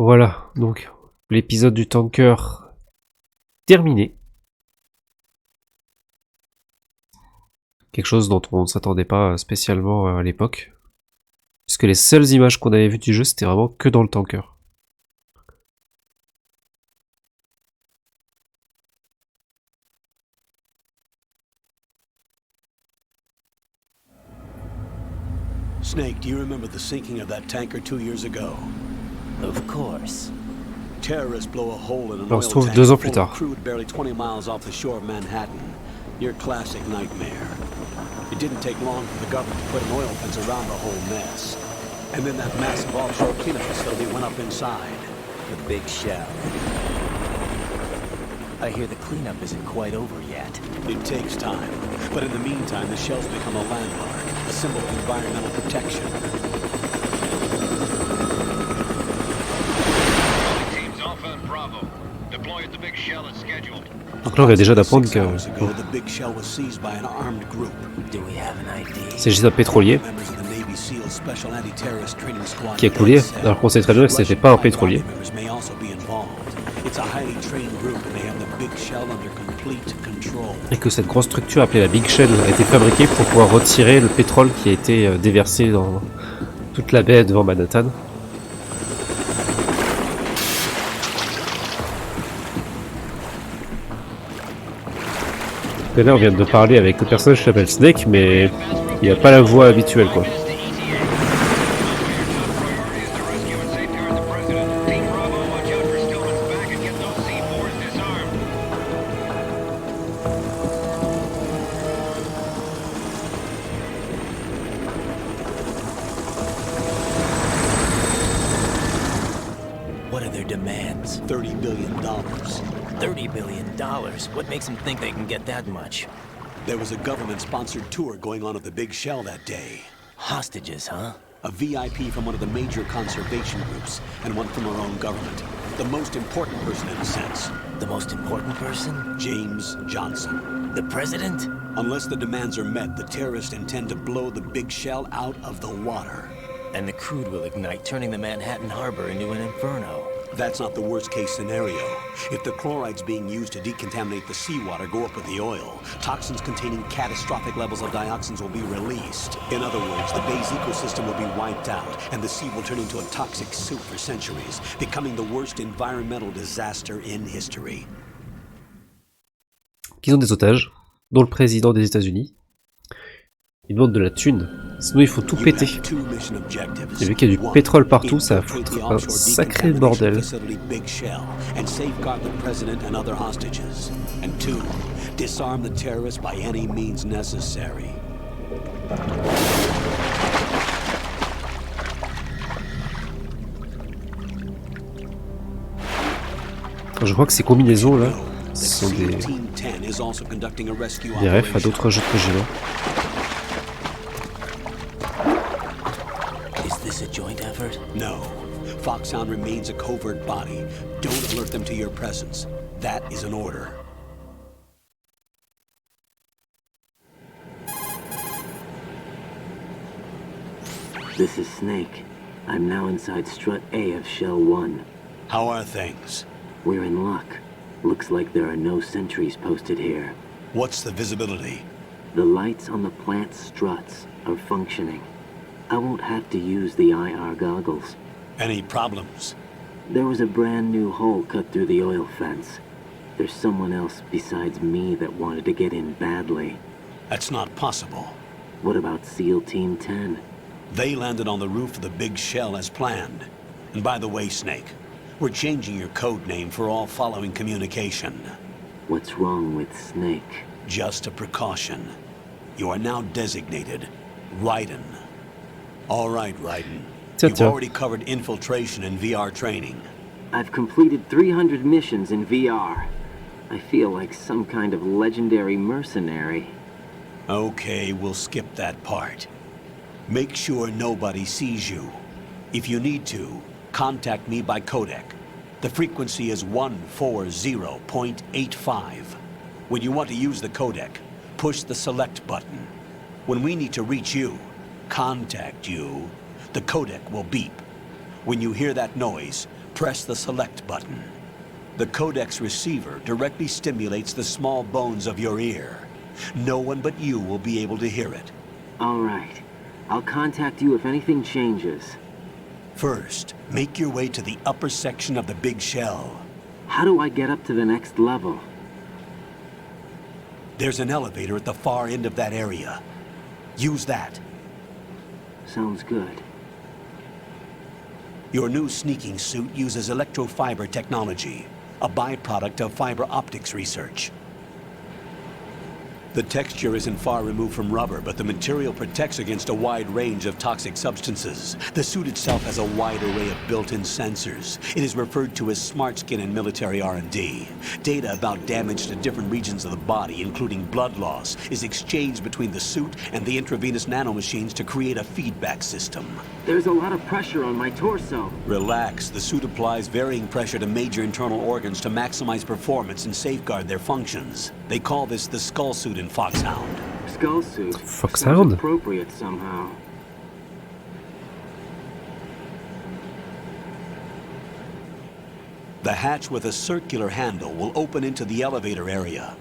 Voilà, donc l'épisode du tanker terminé. Quelque chose dont on ne s'attendait pas spécialement à l'époque. Puisque les seules images qu'on avait vues du jeu, c'était vraiment que dans le tanker. Snake, do you remember the sinking of that tanker 2 years ago? Of course. Terrorists blow a hole in an On oil se trouve tank 2 ans plus full of tard. crude barely 20 miles off the shore of Manhattan. Your classic nightmare. It didn't take long for the government to put an oil fence around the whole mess. And then that massive offshore cleanup facility went up inside. The big shell. I hear the cleanup isn't quite over yet. It takes time. But in the meantime, the shell's become a landmark, a symbol of environmental protection. Teams Alpha and Bravo. Deploy at the big shell as scheduled. Donc là, on vient déjà d'apprendre 6 que hours ago, the big shell was seized by an armed group. Do we have an ID? il s'agit d'un pétrolier Members of the Navy SEAL Special Anti-Terrorist Training Squad qui a coulé, alors qu'on sait très bien que c'était pas un pétrolier. members may also be involved. It's a highly trained group and they have the big shell under complete control. Et que cette grosse structure appelée la Big Shell a été fabriquée pour pouvoir retirer le pétrole qui a été déversé dans toute la baie devant Manhattan. Et là, on vient de parler avec le personnage qui s'appelle Snake, mais il n'a pas la voix habituelle, quoi. What are their demands? $30 billion. $30 billion? What makes them think they can get that much? There was a government-sponsored tour going on at the big shell that day. Hostages, huh? A VIP from one of the major conservation groups and one from our own government. The most important person in a sense. The most important person? James Johnson. The president? Unless the demands are met, the terrorists intend to blow the big shell out of the water. And the crude will ignite, turning the Manhattan Harbor into an inferno. That's not the worst-case scenario. If the chlorides being used to decontaminate the seawater go up with the oil, toxins containing catastrophic levels of dioxins will be released. In other words, the bay's ecosystem will be wiped out, and the sea will turn into a toxic soup for centuries, becoming the worst environmental disaster in history. Qu'ils ont des otages, dont le président des États-Unis. Ils demandent de la thune, sinon il faut tout péter. Et vu qu'il y a du pétrole partout, ça va foutre un sacré bordel. Je crois que ces combinaisons là, ce sont des refs à d'autres jeux de Kojima. Is this a joint effort? No. Foxhound remains a covert body. Don't alert them to your presence. That is an order. This is Snake. I'm now inside Strut A of Shell 1. How are things? We're in luck. Looks like there are no sentries posted here. What's the visibility? The lights on the plant struts are functioning. I won't have to use the IR goggles. Any problems? There was a brand new hole cut through the oil fence. There's someone else besides me that wanted to get in badly. That's not possible. What about SEAL Team 10? They landed on the roof of the big shell as planned. And by the way, Snake, we're changing your code name for all following communication. What's wrong with Snake? Just a precaution. You are now designated Raiden. All right, Raiden. You've already covered infiltration and VR training. I've completed 300 missions in VR. I feel like some kind of legendary mercenary. Okay, we'll skip that part. Make sure nobody sees you. If you need to, contact me by codec. The frequency is 140.85. When you want to use the codec, push the select button. When we need to reach you, contact you, the codec will beep. When you hear that noise, Press the select button. The codex receiver directly stimulates the small bones of your ear. No one but you will be able to hear it. All right. I'll contact you if anything changes. First, make your way to the upper section of the big shell. How do I get up to the next level? There's an elevator at the far end of that area. Use that. Sounds good. Your new sneaking suit uses electrofiber technology, a byproduct of fiber optics research. The texture isn't far removed from rubber, but the material protects against a wide range of toxic substances. The suit itself has a wide array of built-in sensors. It is referred to as smart skin in military R&D. Data about damage to different regions of the body, including blood loss, is exchanged between the suit and the intravenous nanomachines to create a feedback system. There's a lot of pressure on my torso. Relax. The suit applies varying pressure to major internal organs to maximize performance and safeguard their functions. They call this the skull suit in Foxhound. Skull suit. Foxhound? Sounds appropriate somehow. The hatch with a circular handle will open into the elevator area.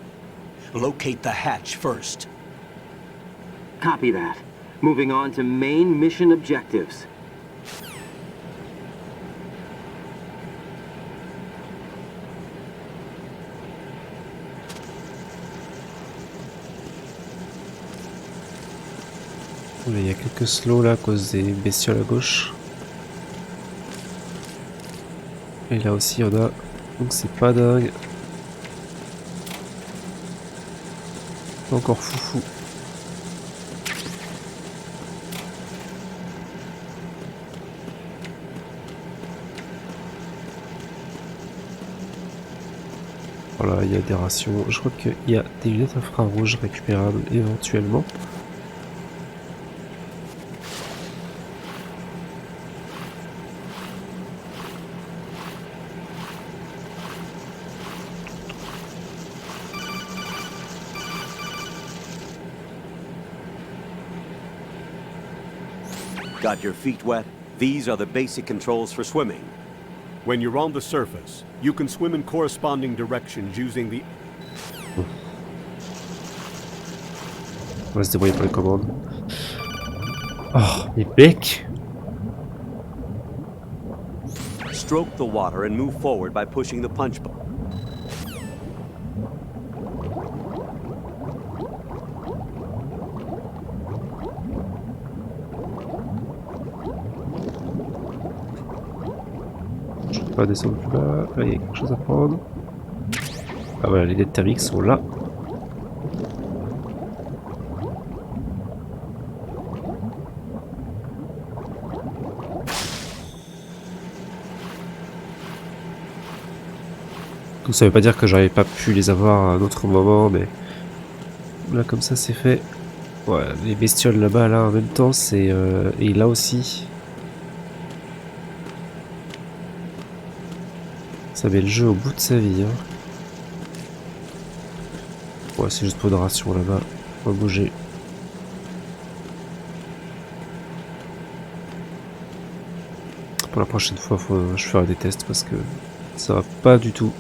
Locate the hatch first. Copy that. Moving on to main mission objectives. Il y a quelques slows là à cause des bestioles à gauche. Et là aussi il y en a. Donc c'est pas dingue. Encore foufou. Voilà, il y a des rations. Je crois qu'il y a des lunettes infrarouges récupérables éventuellement. Got your feet wet? These are the basic controls for swimming. When you're on the surface, you can swim in corresponding directions using the... On va se débrouiller pour les commandes. Oh, les becs! Stroke the water and move forward by pushing the punch button. Je peux pas descendre plus bas. Là, il y a quelque chose à prendre. Ah voilà, les dettes thermiques sont là. Donc ça veut pas dire que j'aurais pas pu les avoir à un autre moment, mais là comme ça c'est fait. Ouais, les bestioles là-bas là en même temps c'est et là aussi. Ça met le jeu au bout de sa vie. Hein. Ouais, c'est juste pour de ration là-bas. On va bouger. Pour la prochaine fois, je ferai des tests parce que ça va pas du tout.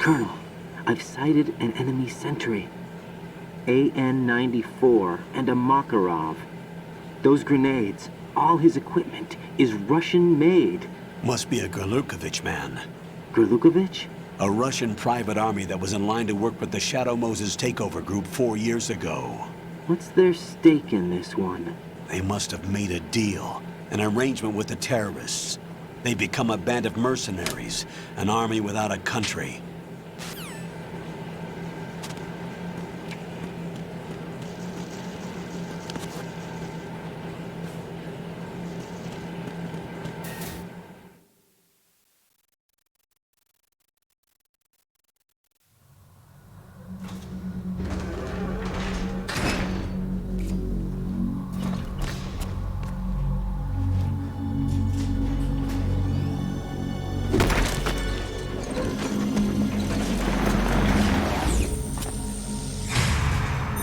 Colonel, I've sighted an enemy sentry. AN-94 and a Makarov. Those grenades, all his equipment, is Russian-made. Must be a Gerlukovich man. Gerlukovich? A Russian private army that was in line to work with the Shadow Moses takeover group 4 years ago. What's their stake in this one? They must have made a deal, an arrangement with the terrorists. They become a band of mercenaries, an army without a country.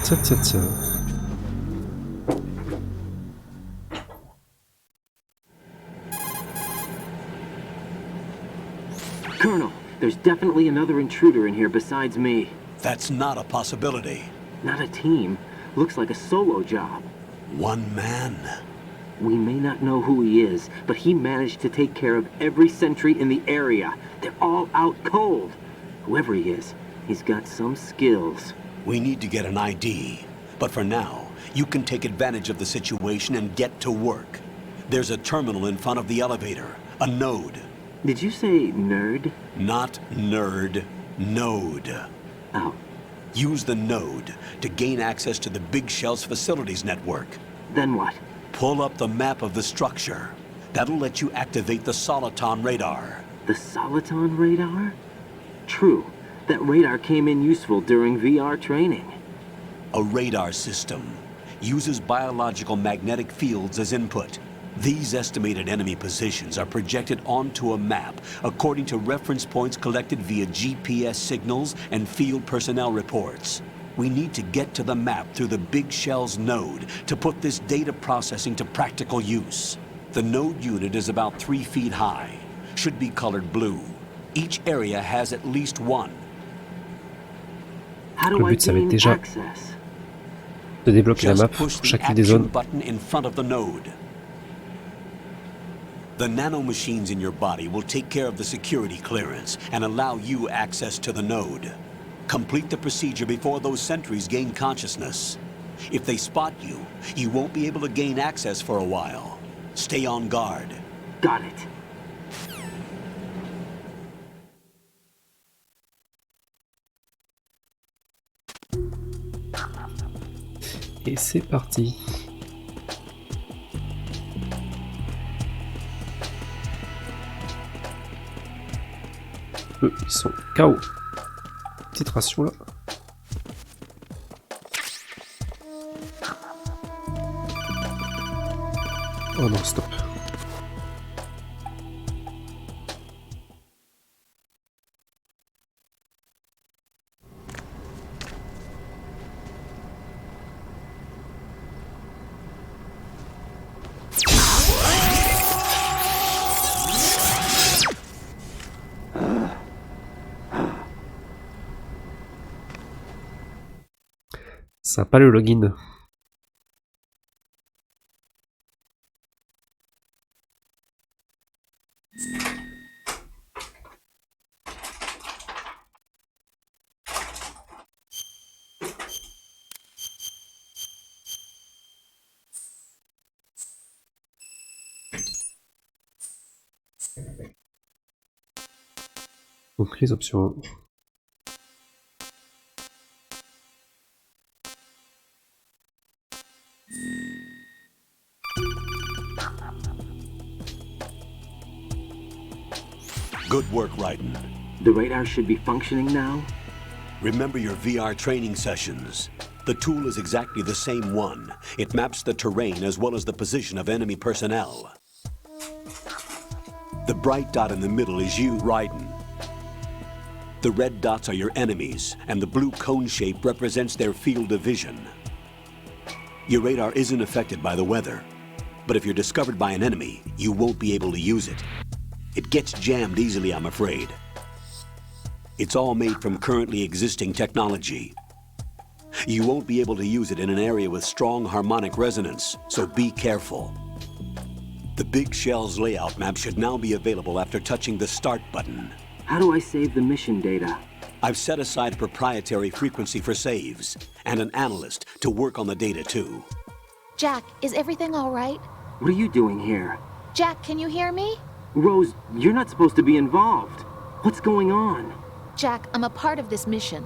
Tiens. Colonel, there's definitely another intruder in here besides me. That's not a possibility. Not a team. Looks like a solo job. One man. We may not know who he is, but he managed to take care of every sentry in the area. They're all out cold. Whoever he is, he's got some skills. We need to get an ID. But for now, you can take advantage of the situation and get to work. There's a terminal in front of the elevator. A node. Did you say nerd? Not nerd. Node. Oh, Use the node to gain access to the Big Shell's facilities network. then what? Pull up the map of the structure. That'll let you activate the Soliton radar. The Soliton radar? True. That radar came in useful during VR training. A radar system uses biological magnetic fields as input. These estimated enemy positions are projected onto a map according to reference points collected via GPS signals and field personnel reports. We need to get to the map through the Big Shell's node to put this data processing to practical use. The node unit is about 3 feet high, should be colored blue. Each area has at least one. How Le do I but, ça va être gain déjà access? de débloquer la Just map push pour the chacune des action zones. button in front of the node. The nanomachines in your body will take care of the security clearance and allow you access to the node. Complete the procedure before those sentries gain consciousness. If they spot you, you won't be able to gain access for a while. Stay on guard. Got it. Et c'est parti. Eux, ils sont KO. Petite ration là. Oh non, stop. Sympa le login. Donc les options. Good work, Raiden. The radar should be functioning now? Remember your VR training sessions. The tool is exactly the same one. It maps the terrain as well as the position of enemy personnel. The bright dot in the middle is you, Raiden. The red dots are your enemies, and the blue cone shape represents their field of vision. Your radar isn't affected by the weather, but if you're discovered by an enemy, you won't be able to use it. It gets jammed easily, I'm afraid. It's all made from currently existing technology. You won't be able to use it in an area with strong harmonic resonance, so be careful. The Big Shell's layout map should now be available after touching the Start button. How do I save the mission data? I've set aside a proprietary frequency for saves, and an analyst to work on the data too. Jack, is everything all right? What are you doing here? Jack, can you hear me? Rose, you're not supposed to be involved. What's going on? Jack, I'm a part of this mission.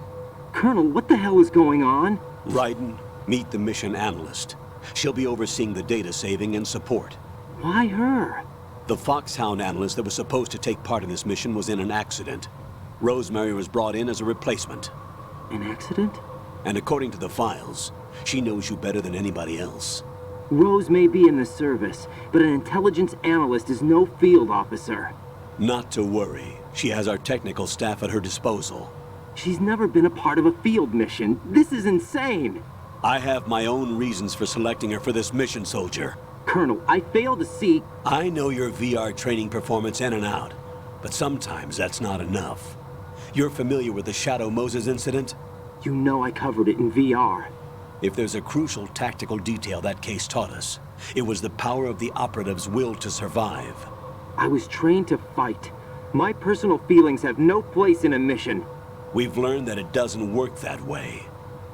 Colonel, what the hell is going on? Raiden, meet the mission analyst. She'll be overseeing the data saving and support. Why her? The Foxhound analyst that was supposed to take part in this mission was in an accident. Rosemary was brought in as a replacement. An accident? And according to the files, she knows you better than anybody else. Rose may be in the service, but an intelligence analyst is no field officer. Not to worry. She has our technical staff at her disposal. She's never been a part of a field mission. This is insane. I have my own reasons for selecting her for this mission, soldier. Colonel, I fail to see... I know your VR training performance in and out, but sometimes that's not enough. You're familiar with the Shadow Moses incident? You know I covered it in VR. If there's a crucial tactical detail that case taught us, it was the power of the operative's will to survive. I was trained to fight. My personal feelings have no place in a mission. We've learned that it doesn't work that way.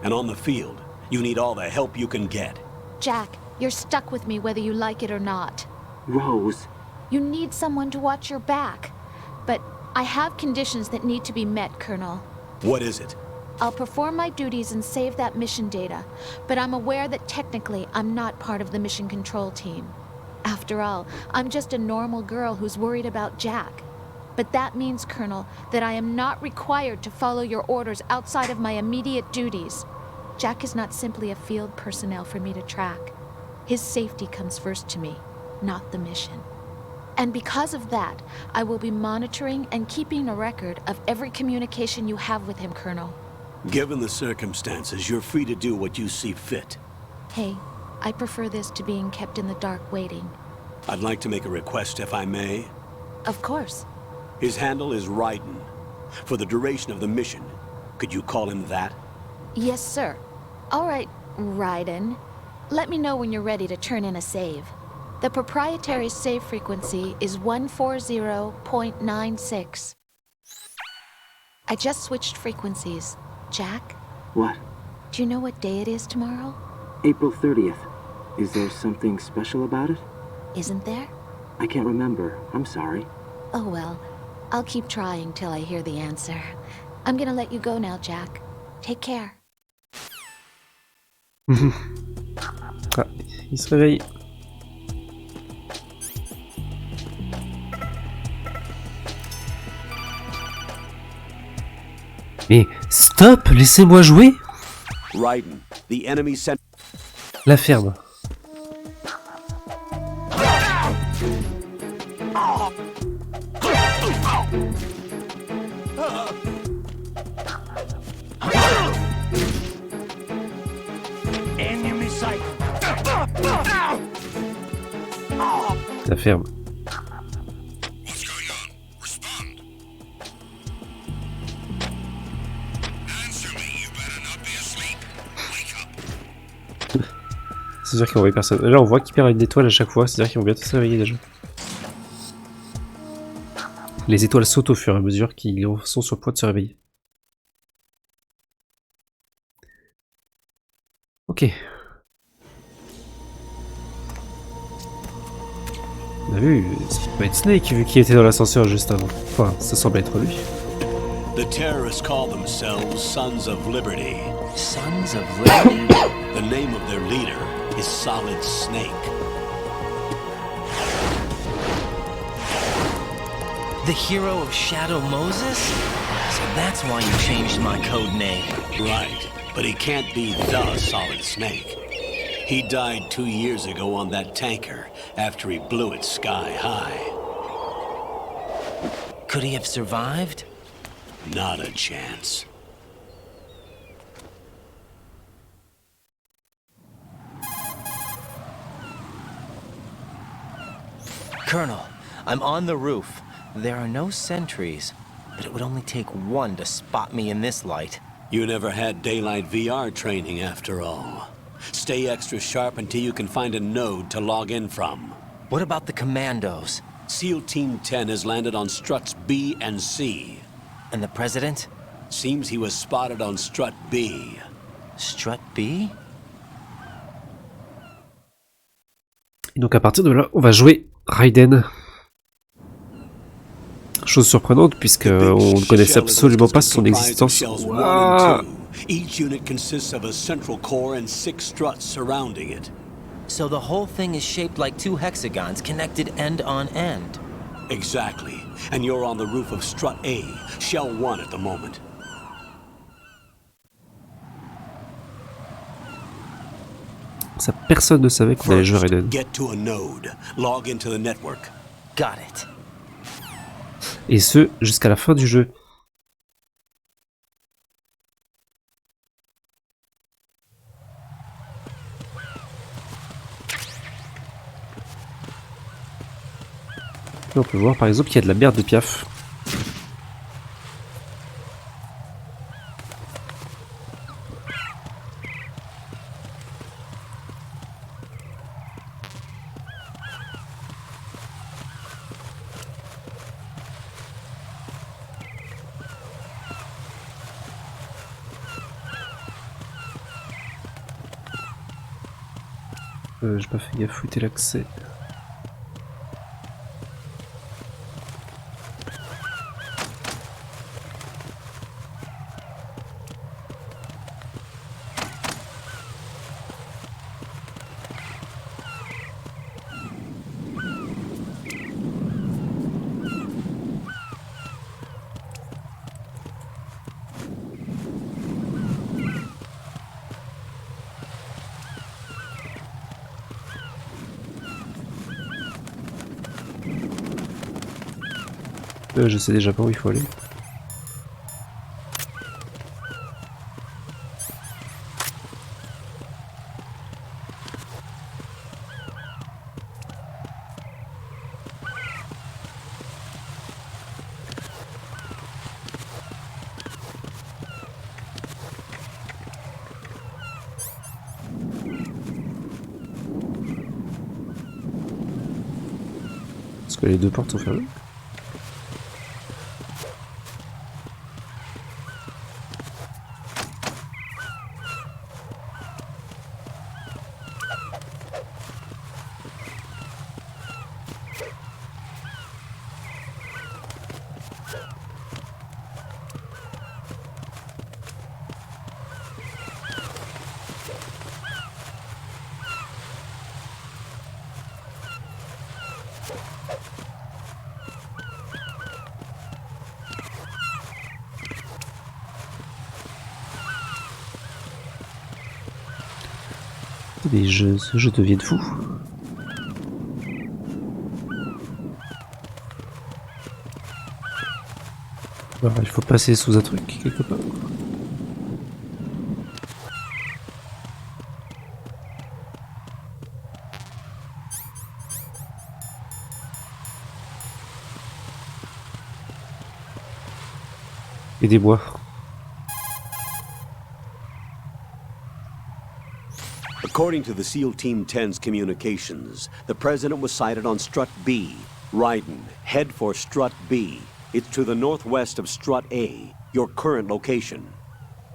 And on the field, you need all the help you can get. Jack, you're stuck with me whether you like it or not. Rose, You need someone to watch your back. But I have conditions that need to be met, Colonel. What is it? I'll perform my duties and save that mission data, but I'm aware that technically I'm not part of the mission control team. After all, I'm just a normal girl who's worried about Jack. But that means, Colonel, that I am not required to follow your orders outside of my immediate duties. Jack is not simply a field personnel for me to track. His safety comes first to me, not the mission. And because of that, I will be monitoring and keeping a record of every communication you have with him, Colonel. Given the circumstances, you're free to do what you see fit. Hey, I prefer this to being kept in the dark waiting. I'd like to make a request, if I may. Of course. His handle is Raiden. For the duration of the mission, could you call him that? Yes, sir. All right, Raiden. Let me know when you're ready to turn in a save. The proprietary save frequency is 140.96. I just switched frequencies. Jack, what? do you know what day it is tomorrow? April 30th. Is there something special about it? Isn't there? I can't remember. I'm sorry. Oh well, I'll keep trying till I hear the answer. I'm gonna let you go now, Jack. Take care. Ah, il se réveille. Mais stop, laissez-moi jouer. Raiden, the enemy sent... La ferme. La ferme. What's going on? Respond. Answer me, you better not be asleep. Wake up. C'est sûr qu'ils envoient personne. Là on voit qu'ils perdent une étoile à chaque fois, c'est-à-dire qu'ils vont bientôt se réveiller déjà. Les étoiles sautent au fur et à mesure qu'ils sont sur le point de se réveiller. Ok. On a vu, ça peut pas être Snake vu qu'il était dans l'ascenseur juste avant. Enfin, ça semble être lui. The terrorists call themselves Sons of Liberty. Sons of Liberty? The name of their leader is Solid Snake. The hero of Shadow Moses? So that's why you changed my code name. Right, but he can't be the Solid Snake. He died 2 years ago on that tanker after he blew it sky high. Could he have survived? Not a chance. Colonel, I'm on the roof. There are no sentries, but it would only take one to spot me in this light. You never had daylight VR training after all. Stay extra sharp until you can find a node to log in from. What about the commandos? SEAL Team 10 has landed on struts B and C. And the president? Seems he was spotted on strut B. Strut B? Et donc à partir de là, on va jouer Raiden. Chose surprenante puisque on ne connaissait absolument pas son existence. Ouah. Each unit consists of a central core and 6 struts surrounding it. So the whole thing is shaped like 2 hexagons connected end on end. Exactly. And you're on the roof of strut A, shell 1 at the moment. Ça, personne ne savait qu'on allait jouer Raiden. Get to a node. Log into the network. Got it. Et ce, jusqu'à la fin du jeu. on peut voir par exemple qu'il y a de la merde de Piaf. J'ai pas fait gaffe où était l'accès. Je sais déjà pas où il faut aller. Est-ce que les deux portes sont fermées? Mais je deviens fou. Alors, il faut passer sous un truc quelque part. Aidez-moi. According to the SEAL Team 10's communications, the President was sighted on Strut B. Raiden, head for Strut B. It's to the northwest of Strut A, your current location.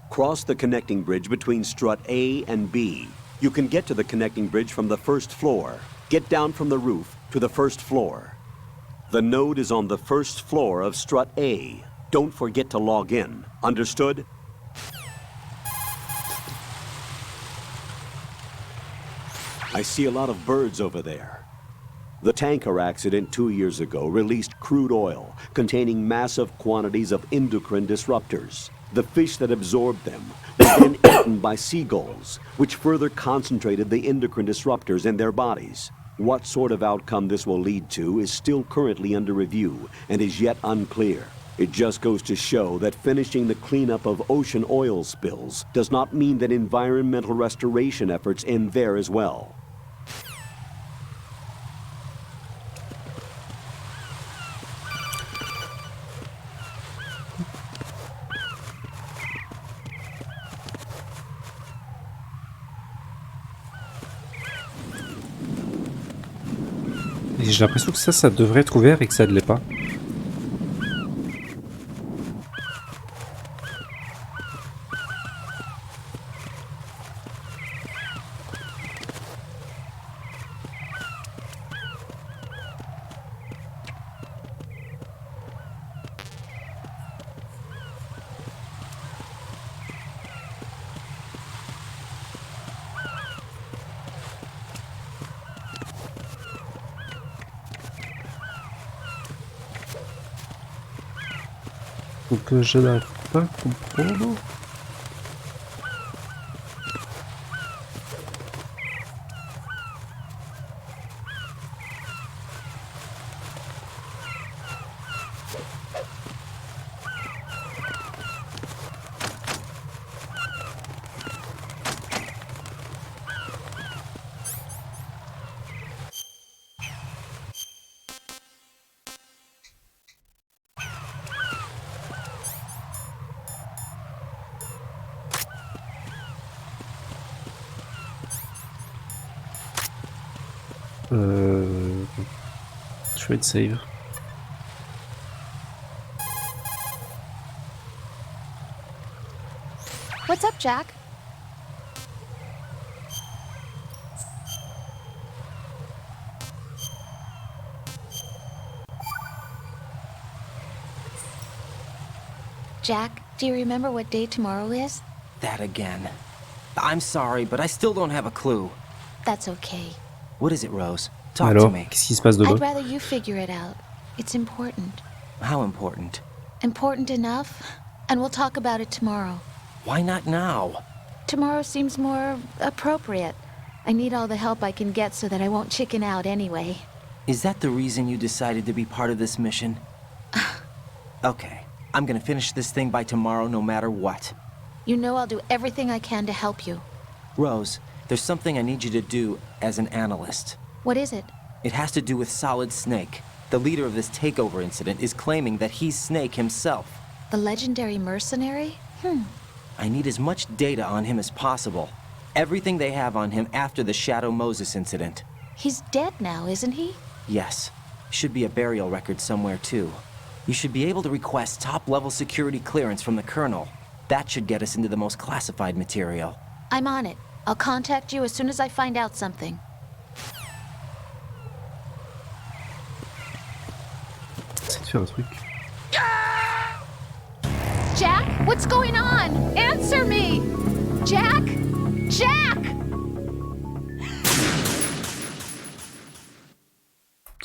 Cross the connecting bridge between Strut A and B. You can get to the connecting bridge from the first floor. Get down from the roof to the first floor. The node is on the first floor of Strut A. Don't forget to log in. Understood? I see a lot of birds over there. The tanker accident 2 years ago released crude oil containing massive quantities of endocrine disruptors. The fish that absorbed them were then eaten by seagulls, which further concentrated the endocrine disruptors in their bodies. What sort of outcome this will lead to is still currently under review and is yet unclear. It just goes to show that finishing the cleanup of ocean oil spills does not mean that environmental restoration efforts end there as well. Et j'ai l'impression que ça devrait être ouvert et que ça ne l'est pas. Donc je n'arrive pas à comprendre. Je vais être save. What's up, Jack? Jack, do you remember what day tomorrow is? That again. I'm sorry, but I still don't have a clue. That's okay. What is it, Rose? Talk to Alors, me. qu'est-ce qui se passe demain? I'd rather you figure it out. It's important. How important? Important enough, and we'll talk about it tomorrow. Why not now? Tomorrow seems more appropriate. I need all the help I can get so that I won't chicken out anyway. Is that the reason you decided to be part of this mission? Okay. I'm gonna finish this thing by tomorrow no matter what. You know I'll do everything I can to help you. Rose, there's something I need you to do as an analyst. What is it? It has to do with Solid Snake. The leader of this takeover incident is claiming that he's Snake himself. The legendary mercenary? I need as much data on him as possible. Everything they have on him after the Shadow Moses incident. He's dead now, isn't he? Yes. Should be a burial record somewhere, too. You should be able to request top-level security clearance from the Colonel. That should get us into the most classified material. I'm on it. I'll contact you as soon as I find out something. C'est de faire un truc. Jack, what's going on? Answer me! Jack? Jack!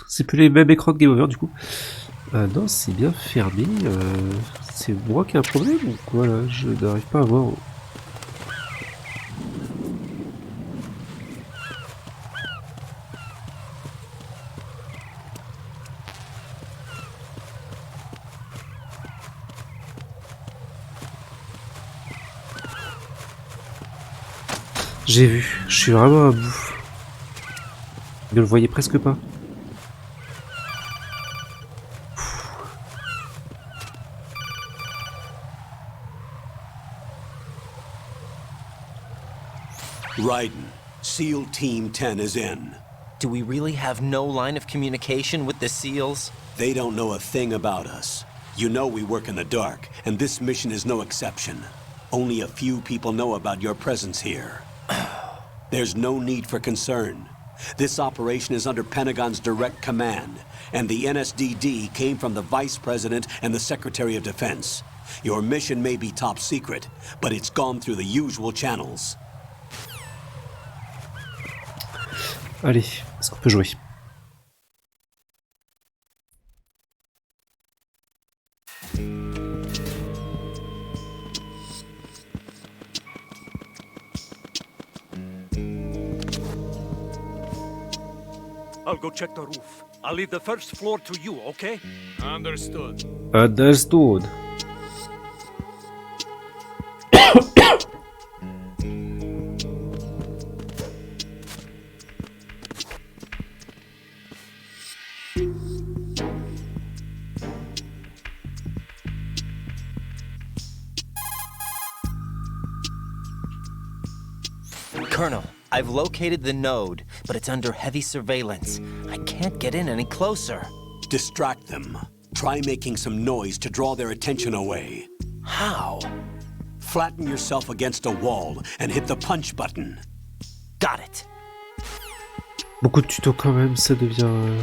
C'est plus les mêmes écrans de Game Over du coup. Non, c'est bien fermé. C'est moi qui ai un problème ou quoi là? Je n'arrive pas à voir. J'ai vu, je suis vraiment à bout. Ne le voyez presque pas. Raiden, SEAL Team 10 is in. Do we really have no line of communication with the SEALs? They don't know a thing about us. You know we work in the dark, and this mission is no exception. Only a few people know about your presence here. There's no need for concern. This operation is under Pentagon's direct command, and the NSDD came from the Vice President and the Secretary of Defense. Your mission may be top secret, but it's gone through the usual channels. Allez, est-ce qu'on peut jouer? I'll go check the roof. I'll leave the first floor to you, okay? Understood. Understood. Colonel, I've located the node, but it's under heavy surveillance. I can't get in any closer. Distract them. Try making some noise to draw their attention away. How? Flatten yourself against a wall and hit the punch button. Got it. Beaucoup de tutos quand même, ça devient...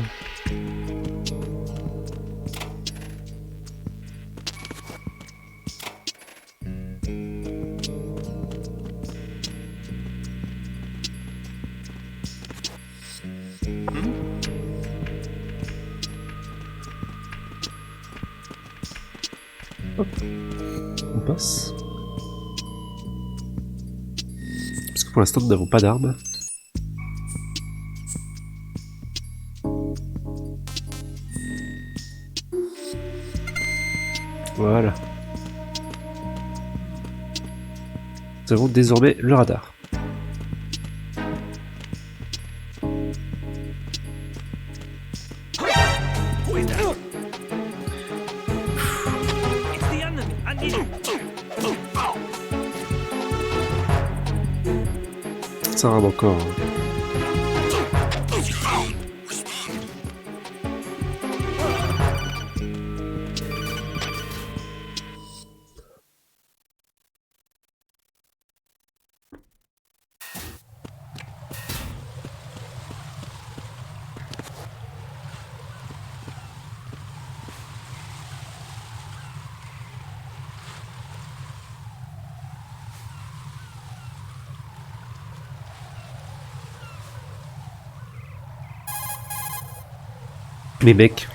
Hop, on passe. Parce que pour l'instant nous n'avons pas d'armes. Voilà. Nous avons désormais le radar. Ça rame encore. Mais mec,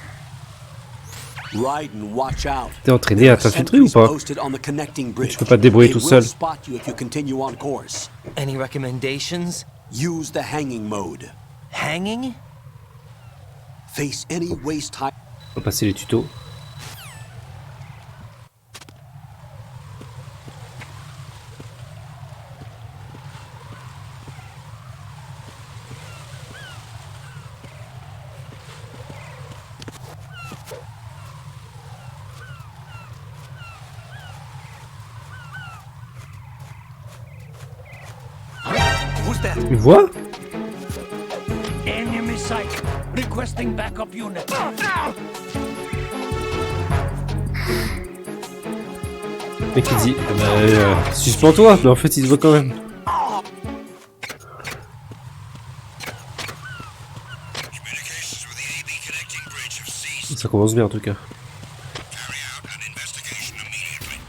Raiden, watch out. t'es entraîné à t'infiltrer ou pas? Posted on the connecting bridge. Tu peux pas te débrouiller They tout will seul. spot you if you continue on course. Any recommendations? Use the hanging mode. Hanging? Face any waist high. On va passer les tutos. Who's that? Une voix? Enemy sight. Requesting backup unit. Le mec il dit suspends-toi, mais en fait il se voit quand même. Communications with the AB connecting bridge have ceased. Ça commence bien en tout cas. Carry out an investigation immediately.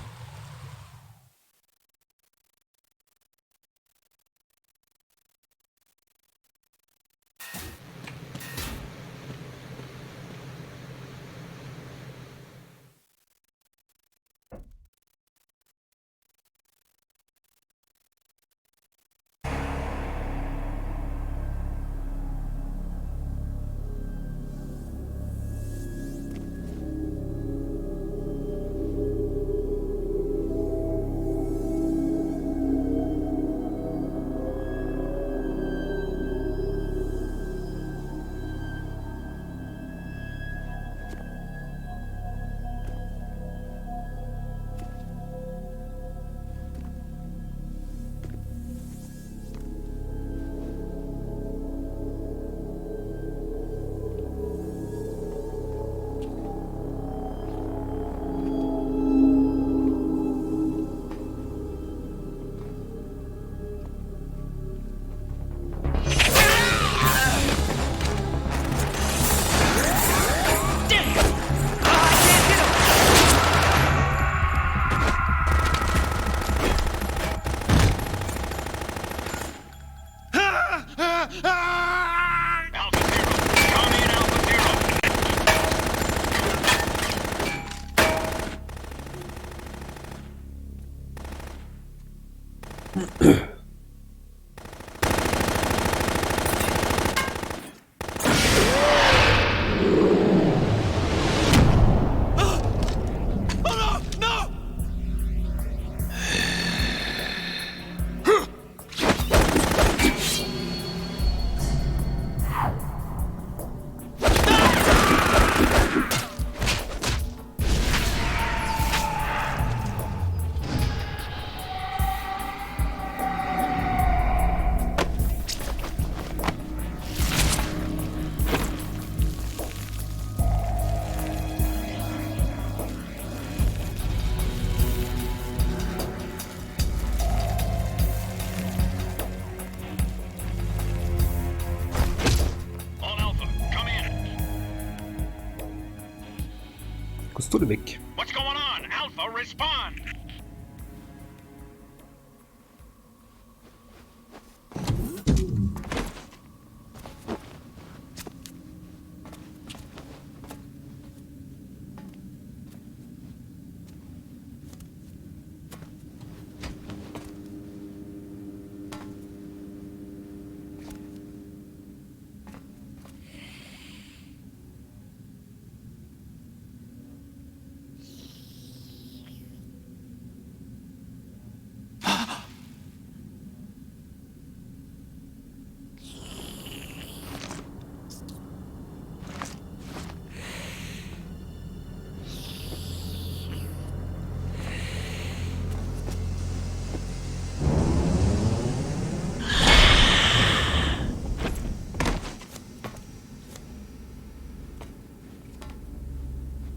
Costaud le mec. What's going on? Alpha, respond!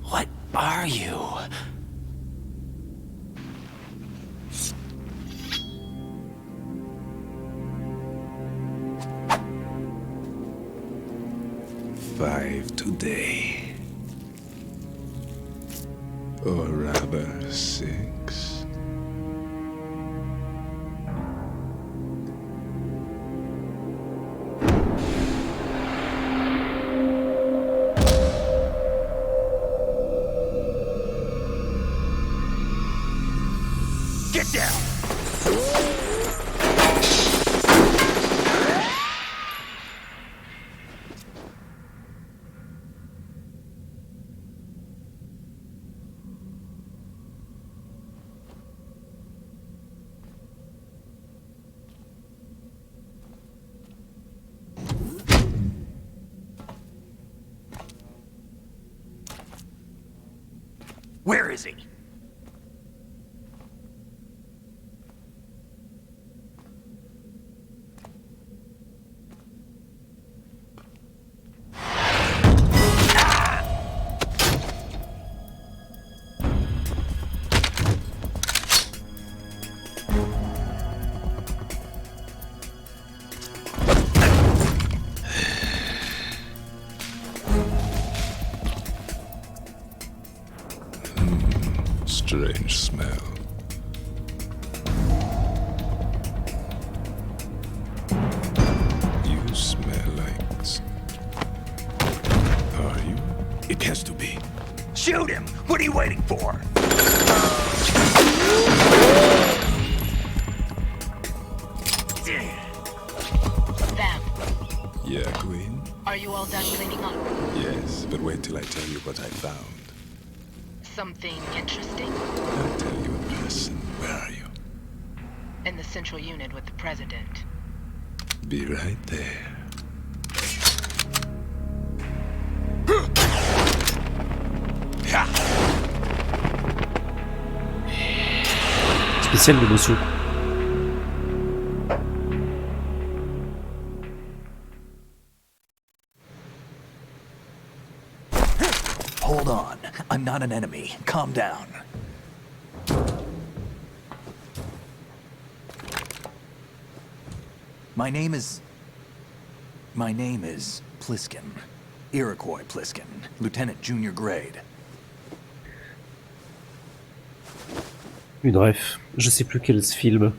What are you? Five today. Or rather, 6. Get down! Where is he? Strange smell. You smell like... Are you? It has to be. Shoot him! What are you waiting for? Sam, Yeah, Queen? are you all done cleaning up? Yes, but wait till I tell you what I found. Something interesting? I'll tell you in person. Where are you? In the central unit with the president. Be right there. Spécial de monsieur. Hold on. I'm not an enemy. Calm down. My name is Pliskin. Iroquois Pliskin. Lieutenant Junior Grade. Une ref. Je sais plus quel film.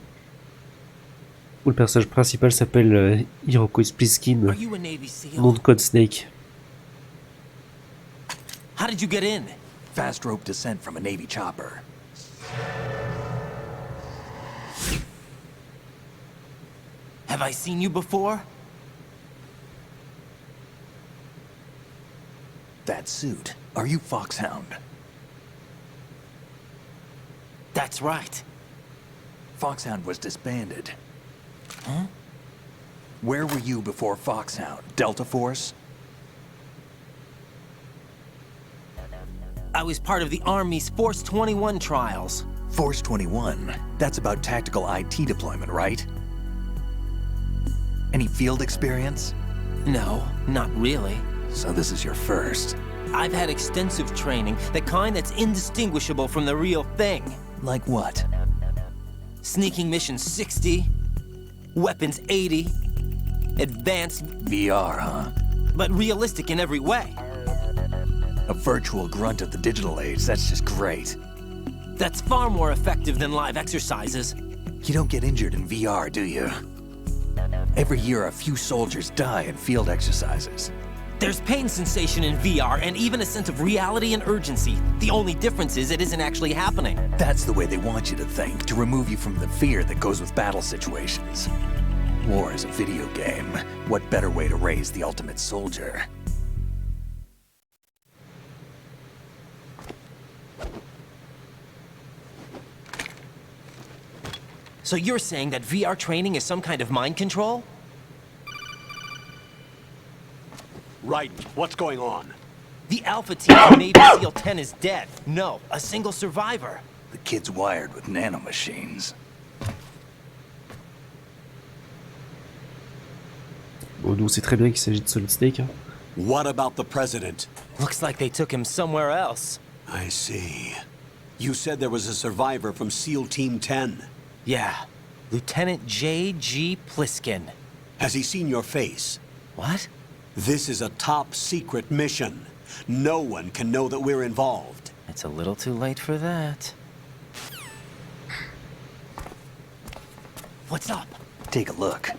Où le personnage principal s'appelle Iroquois Pliskin. Are you a Navy SEAL? Nom de code Snake. How did you get in? Fast rope descent from a Navy chopper. Have I seen you before? That suit. Are you Foxhound? That's right. Foxhound was disbanded. Huh? Where were you before Foxhound? Delta Force? I was part of the Army's Force 21 trials. Force 21? That's about tactical IT deployment, right? Any field experience? No, not really. So this is your first. I've had extensive training, the kind that's indistinguishable from the real thing. Like what? Sneaking mission 60, weapons 80, advanced, VR, huh? but realistic in every way. A virtual grunt of the digital age, that's just great. That's far more effective than live exercises. You don't get injured in VR, do you? Every year, a few soldiers die in field exercises. There's pain sensation in VR and even a sense of reality and urgency. The only difference is it isn't actually happening. That's the way they want you to think, to remove you from the fear that goes with battle situations. War is a video game. What better way to raise the ultimate soldier? So you're saying that VR training is some kind of mind control? Right. What's going on? The Alpha team of Navy SEAL 10 is dead. No, a single survivor. The kid's wired with nanomachines. Bon, nous on sait très bien qu'il s'agit de Solid Snake. Hein. What about the president? Looks like they took him somewhere else. I see. You said there was a survivor from SEAL Team 10. Yeah, Lieutenant J.G. Pliskin. Has he seen your face? What? This is a top secret mission. No one can know that we're involved. It's a little too late for that. What's up? Take a look.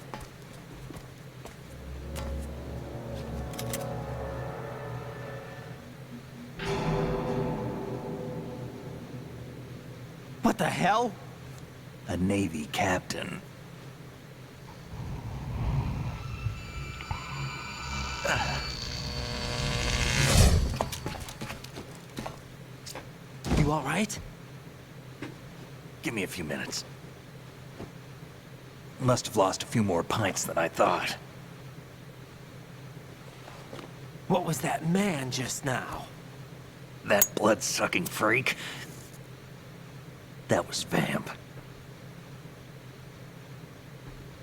What the hell? A Navy captain. You all right? Give me a few minutes. Must have lost a few more pints than I thought. What was that man just now? That blood-sucking freak? That was Vamp.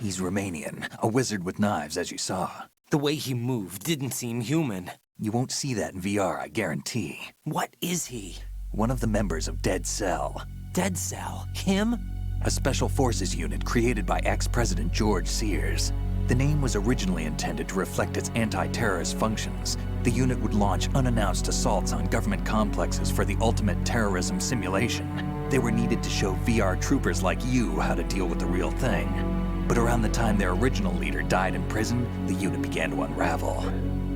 He's Romanian, a wizard with knives, as you saw. The way he moved didn't seem human. You won't see that in VR, I guarantee. What is he? One of the members of Dead Cell. Dead Cell? Him? A special forces unit created by ex-President George Sears. The name was originally intended to reflect its anti-terrorist functions. The unit would launch unannounced assaults on government complexes for the ultimate terrorism simulation. They were needed to show VR troopers like you how to deal with the real thing. But around the time their original leader died in prison, the unit began to unravel.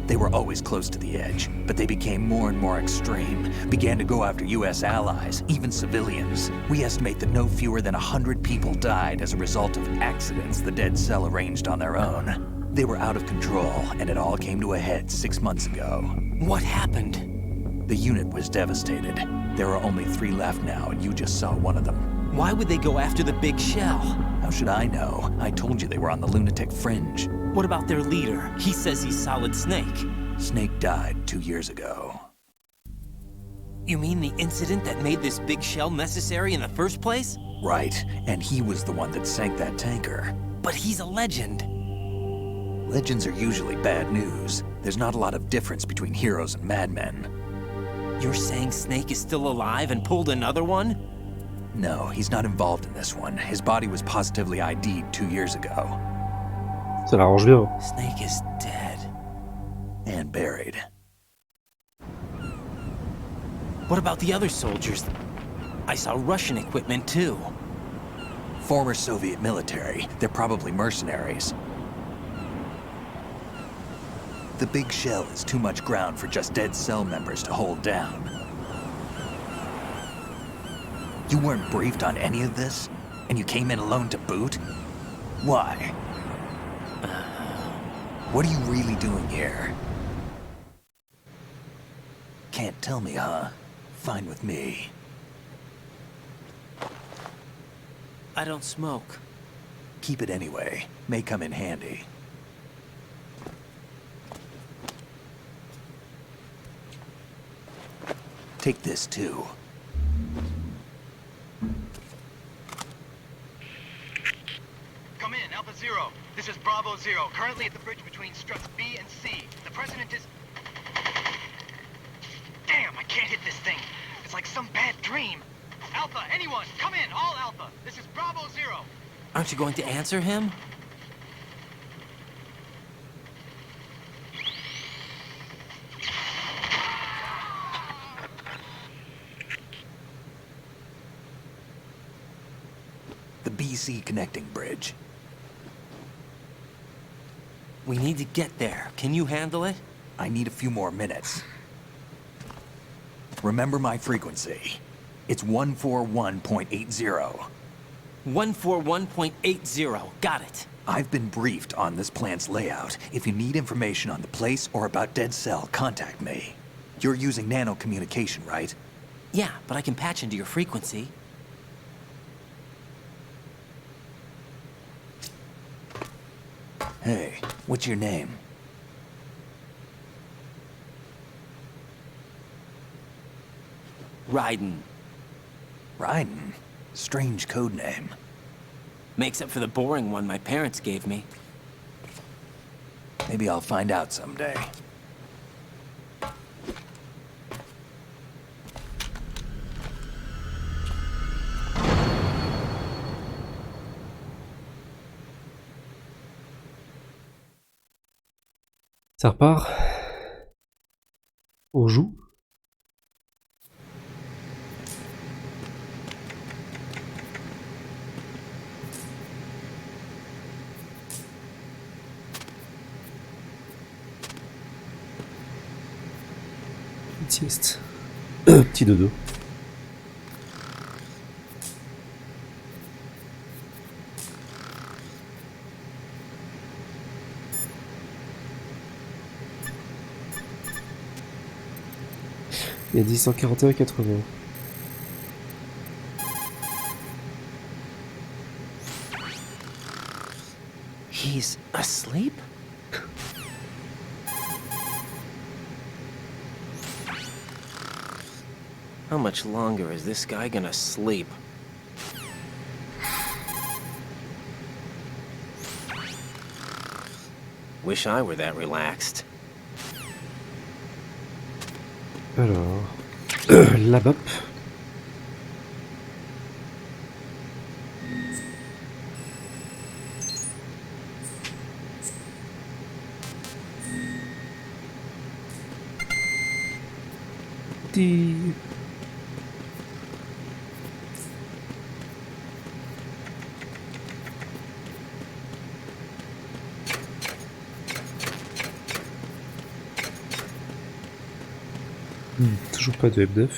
They were always close to the edge, but they became more and more extreme, began to go after US allies, even civilians. We estimate that no fewer than 100 people died as a result of accidents the Dead Cell arranged on their own. They were out of control, and it all came to a head 6 months ago. What happened? The unit was devastated. There are only 3 left now, and you just saw one of them. Why would they go after the big shell? How should I know? I told you they were on the lunatic fringe. What about their leader? He says he's Solid Snake. Snake died 2 years ago. You mean the incident that made this big shell necessary in the first place? Right, and he was the one that sank that tanker. But he's a legend. Legends are usually bad news. There's not a lot of difference between heroes and madmen. You're saying Snake is still alive and pulled another one? No, he's not involved in this one. His body was positively ID'd 2 years ago. Ça l'arrange bien. Snake is dead. And buried. What about the other soldiers? I saw Russian equipment too. Former Soviet military. They're probably mercenaries. The big shell is too much ground for just Dead Cell members to hold down. You weren't briefed on any of this? And you came in alone to boot? Why? What are you really doing here? Can't tell me, huh? Fine with me. I don't smoke. Keep it anyway. May come in handy. Take this too. Come in, Alpha Zero. This is Bravo Zero, currently at the bridge between struts B and C. The President is... Damn, I can't hit this thing. It's like some bad dream. Alpha, anyone, come in, all Alpha. This is Bravo Zero. Aren't you going to answer him? The BC connecting bridge. We need to get there. Can you handle it? I need a few more minutes. Remember my frequency. It's 141.80. 141.80. Got it. I've been briefed on this plant's layout. If you need information on the place or about Dead Cell, contact me. You're using nano communication, right? Yeah, but I can patch into your frequency. Hey, what's your name? Raiden. Raiden? Strange code name. Makes up for the boring one my parents gave me. Maybe I'll find out someday. Ça repart. On joue. Petite sieste. Petit dodo. Il y a 1041 et 80. He's asleep? How much longer is this guy gonna sleep? Wish I were that relaxed. Alors... la BAP. Toujours pas de F9.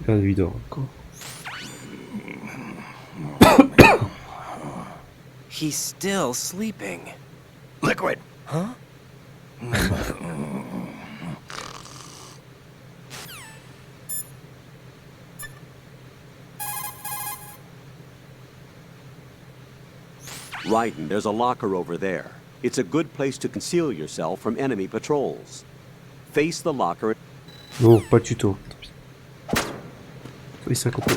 Plein de vidéos encore. He's still sleeping. Liquid. Huh? Raiden, there's a locker over there. It's a good place to conceal yourself from enemy patrols. Face the locker. Non, pas le tuto. Oui, c'est compris.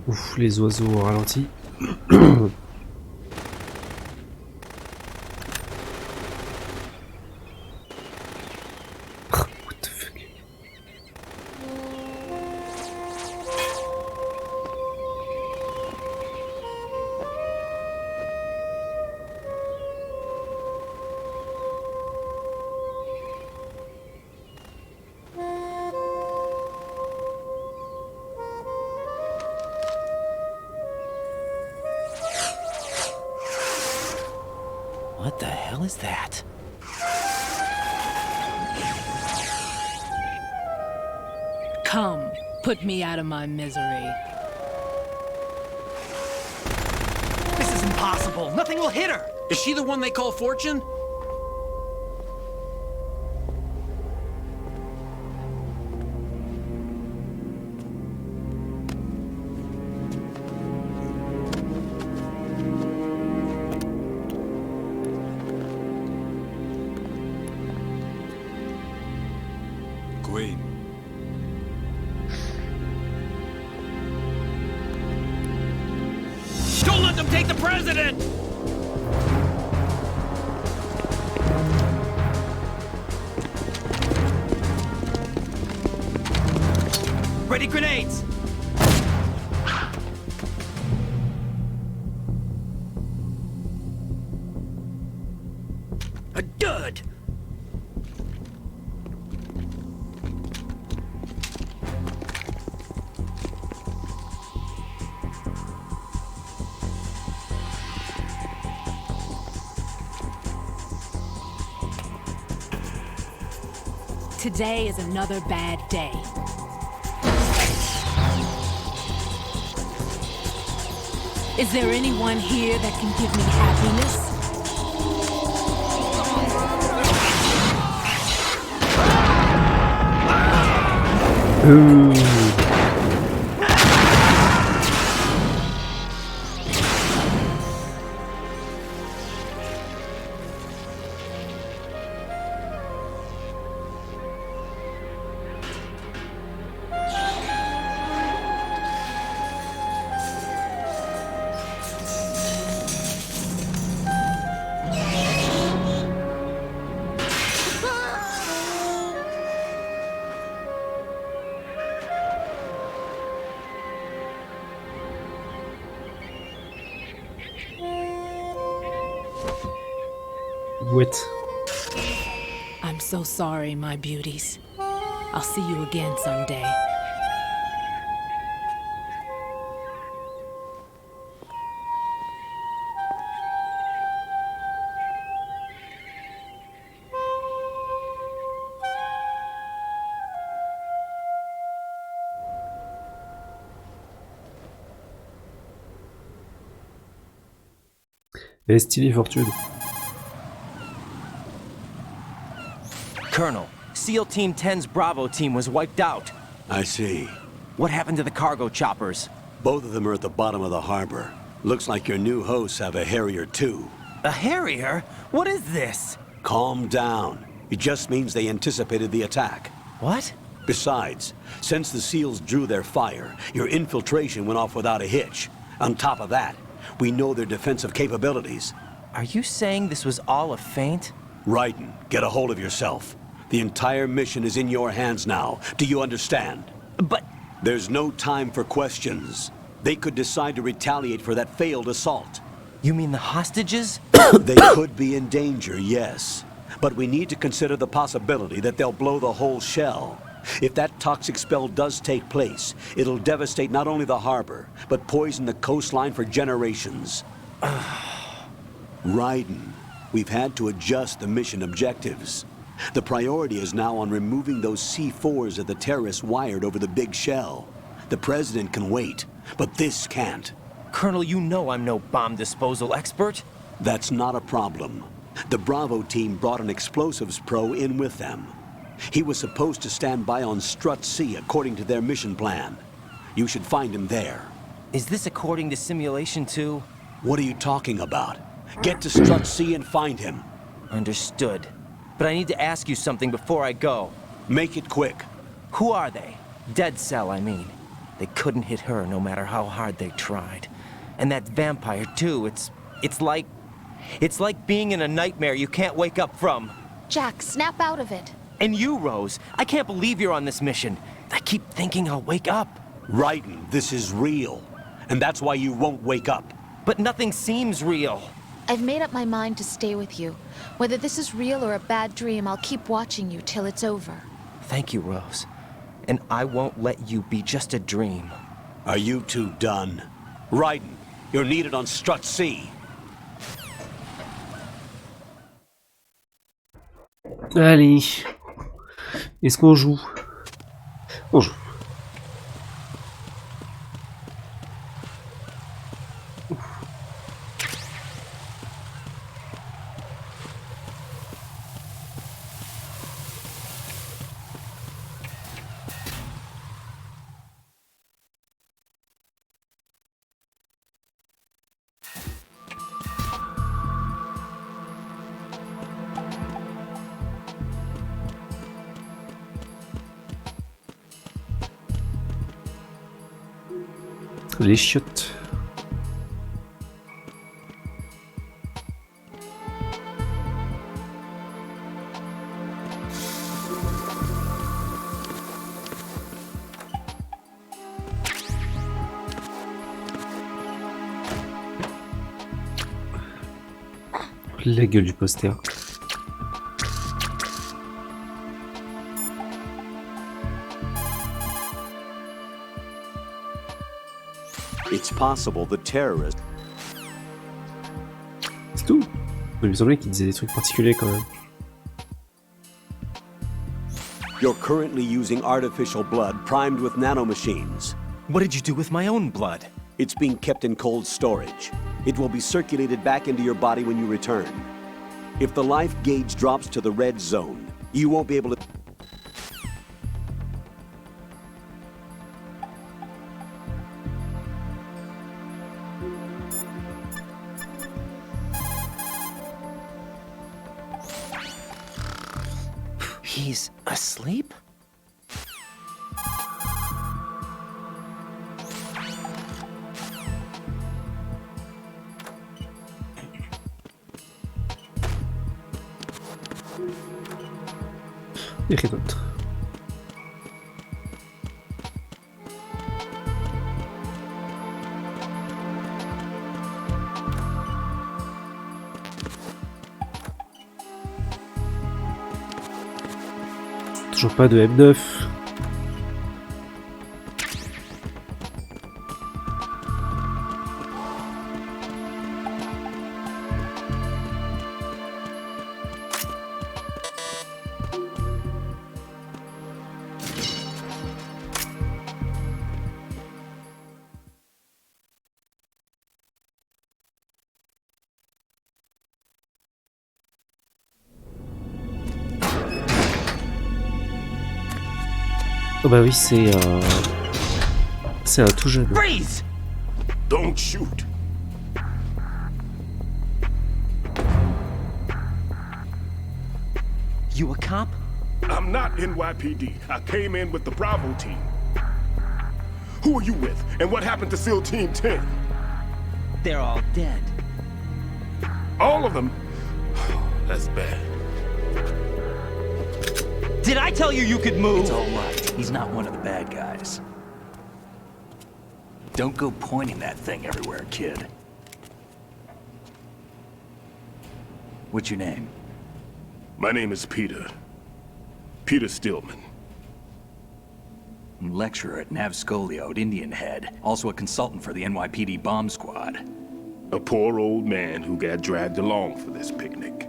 Ouf, les oiseaux au ralenti. What the fuck? What the hell is that? Come, put me out of my misery. This is impossible. Nothing will hit her. Is she the one they call Fortune? Queen. Don't let them take the president! Ready grenades. A dud! Today is another bad day. Is there anyone here that can give me happiness? Bouette. I'm so sorry, my beauties. I'll see you again someday. Elle est stylée, Fortune. Colonel, SEAL Team 10's Bravo team was wiped out. I see. What happened to the cargo choppers? Both of them are at the bottom of the harbor. Looks like your new hosts have a Harrier too. A Harrier? What is this? Calm down. It just means they anticipated the attack. What? Besides, since the SEALs drew their fire, your infiltration went off without a hitch. On top of that, we know their defensive capabilities. Are you saying this was all a feint? Raiden, get a hold of yourself. The entire mission is in your hands now. Do you understand? But... There's no time for questions. They could decide to retaliate for that failed assault. You mean the hostages? They could be in danger, yes. But we need to consider the possibility that they'll blow the whole shell. If that toxic spell does take place, it'll devastate not only the harbor, but poison the coastline for generations. Raiden, we've had to adjust the mission objectives. The priority is now on removing those C4s that the terrorists wired over the big shell. The President can wait, but this can't. Colonel, you know I'm no bomb disposal expert. That's not a problem. The Bravo team brought an explosives pro in with them. He was supposed to stand by on Strut C according to their mission plan. You should find him there. Is this according to Simulation 2? What are you talking about? Get to Strut C and find him. Understood. But I need to ask you something before I go. Make it quick. Who are they? Dead Cell, I mean. They couldn't hit her no matter how hard they tried. And that vampire, too, it's like being in a nightmare you can't wake up from. Jack, snap out of it. And you, Rose, I can't believe you're on this mission. I keep thinking I'll wake up. Raiden, this is real. And that's why you won't wake up. But nothing seems real. I've made up my mind to stay with you. Whether this is real or a bad dream, I'll keep watching you till it's over. Thank you, Rose. And I won't let you be just a dream. Are you two done? Raiden, you're needed on Strut C. Allez. Est-ce qu'on joue? On joue. Les chiottes. La gueule du poster. It's possible the terrorists... C'est tout. Il me semblait qu'il disait des trucs particuliers quand même. You're currently using artificial blood primed with nanomachines. What did you do with my own blood? It's being kept in cold storage. It will be circulated back into your body when you return. If the life gauge drops to the red zone, you won't be able to... He's asleep? Et rien d'autre. Toujours pas de M9. Oh bah oui, c'est un tout jeune. Freeze! Don't shoot. You a cop? I'm not NYPD. I came in with the Bravo team. Who are you with? And what happened to SEAL Team 10? They're all dead. All of them? That's bad. Did I tell you you could move? It's all right. He's not one of the bad guys. Don't go pointing that thing everywhere, kid. What's your name? My name is Peter. Peter Stillman. Lecturer at Navscolio at Indian Head. Also a consultant for the NYPD bomb squad. A poor old man who got dragged along for this picnic.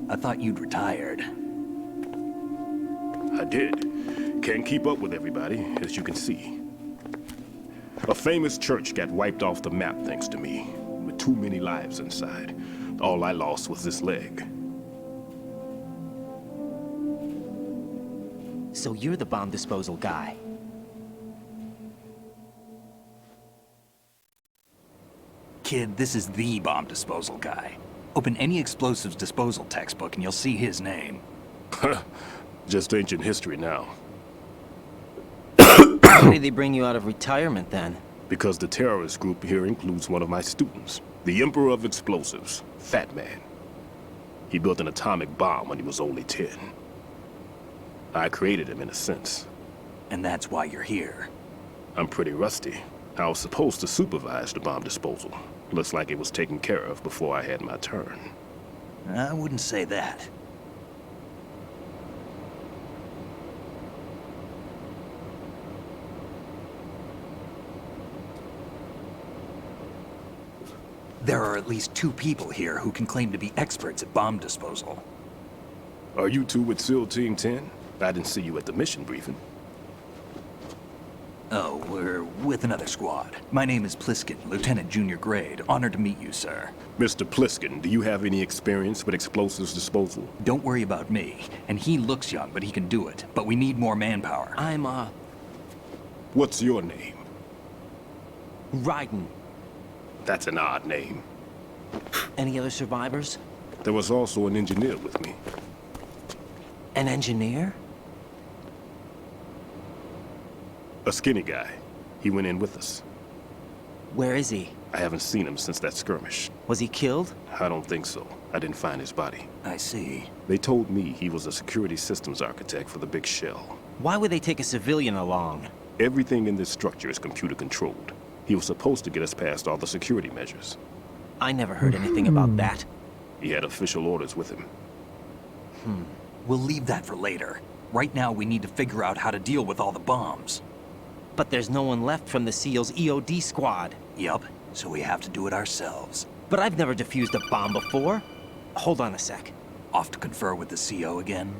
I thought you'd retired. I did. Can't keep up with everybody, as you can see. A famous church got wiped off the map thanks to me, with too many lives inside. All I lost was this leg. So you're the bomb disposal guy. Kid, this is the bomb disposal guy. Open any explosives disposal textbook and you'll see his name. Just ancient history now. Why did they bring you out of retirement then? Because the terrorist group here includes one of my students, the Emperor of Explosives, Fat Man. He built an atomic bomb when he was only 10. I created him in a sense. And that's why you're here. I'm pretty rusty. I was supposed to supervise the bomb disposal. Looks like it was taken care of before I had my turn. I wouldn't say that. There are at least 2 people here who can claim to be experts at bomb disposal. Are you two with SEAL Team 10? I didn't see you at the mission briefing. Oh, we're with another squad. My name is Pliskin, Lieutenant Junior Grade. Honored to meet you, sir. Mr. Pliskin, do you have any experience with explosives disposal? Don't worry about me. And he looks young, but he can do it. But we need more manpower. I'm, What's your name? Raiden. That's an odd name. Any other survivors? There was also an engineer with me. An engineer? A skinny guy. He went in with us. Where is he? I haven't seen him since that skirmish. Was he killed? I don't think so. I didn't find his body. I see. They told me he was a security systems architect for the big shell. Why would they take a civilian along? Everything in this structure is computer controlled. He was supposed to get us past all the security measures. I never heard anything about that. He had official orders with him. We'll leave that for later. Right now, we need to figure out how to deal with all the bombs. But there's no one left from the SEAL's EOD squad. Yup, so we have to do it ourselves. But I've never defused a bomb before. Hold on a sec. Off to confer with the CO again?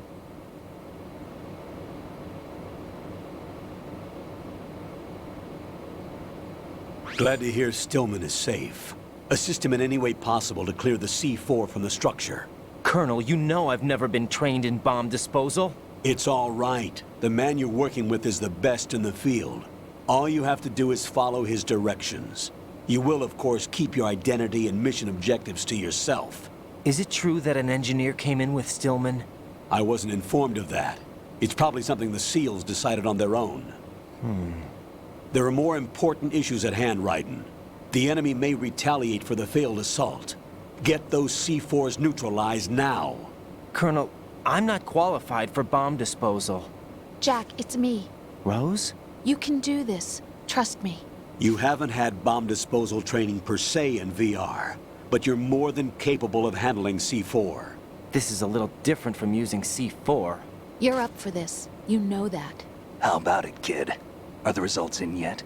Glad to hear Stillman is safe. Assist him in any way possible to clear the C4 from the structure. Colonel, you know I've never been trained in bomb disposal. It's all right. The man you're working with is the best in the field. All you have to do is follow his directions. You will, of course, keep your identity and mission objectives to yourself. Is it true that an engineer came in with Stillman? I wasn't informed of that. It's probably something the SEALs decided on their own. There are more important issues at hand, Raiden. The enemy may retaliate for the failed assault. Get those C4s neutralized now. Colonel, I'm not qualified for bomb disposal. Jack, it's me. Rose? You can do this. Trust me. You haven't had bomb disposal training per se in VR, but you're more than capable of handling C4. This is a little different from using C4. You're up for this. You know that. How about it, kid? Are the results in yet?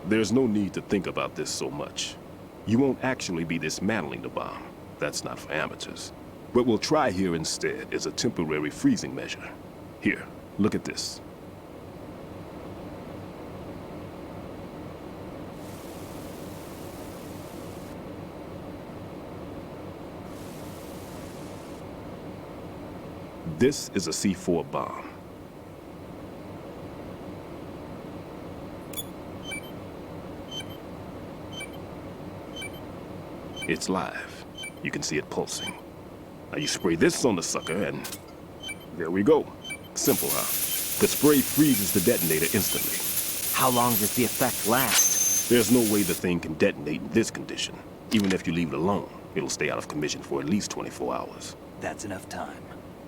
There's no need to think about this so much. You won't actually be dismantling the bomb. That's not for amateurs. What we'll try here instead is a temporary freezing measure. Here, look at this. This is a C4 bomb. It's live. You can see it pulsing. Now you spray this on the sucker and there we go. Simple, huh? The spray freezes the detonator instantly. How long does the effect last? There's no way the thing can detonate in this condition. Even if you leave it alone, it'll stay out of commission for at least 24 hours. That's enough time.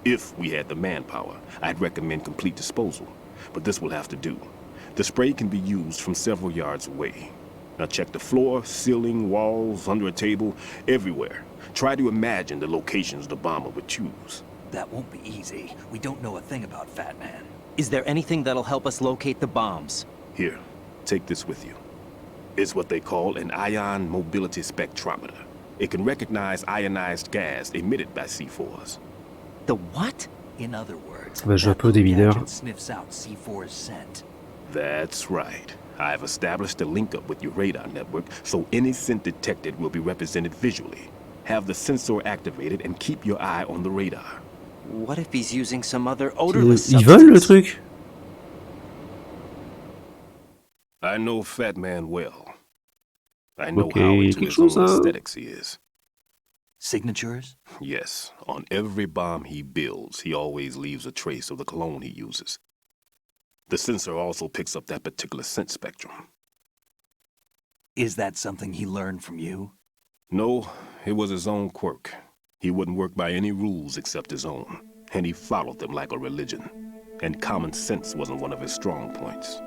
If we had the manpower, I'd recommend complete disposal. But this will have to do. The spray can be used from several yards away. Now check the floor, ceiling, walls, under a table, everywhere. Try to imagine the locations the bomber would choose. That won't be easy. We don't know a thing about Fat Man. Is there anything that'll help us locate the bombs? Here, take this with you. It's what they call an ion mobility spectrometer. It can recognize ionized gas emitted by C4s. The what? In other words, Bah, je vois peu des mineurs. gadget sniffs out C4's scent. That's right. I've established a link up with your radar network, so any scent detected will be represented visually. Have the sensor activated and keep your eye on the radar. What if he's using some other odorless Ils volent le substance? truc. I know Fat Man well. I know Ok, how into quelque his own chose, hein? aesthetics he is. Signatures? Yes, on every bomb he builds, he always leaves a trace of the cologne he uses. The sensor also picks up that particular scent spectrum. Is that something he learned from you? No, it was his own quirk. He wouldn't work by any rules except his own, and he followed them like a religion. And common sense wasn't one of his strong points.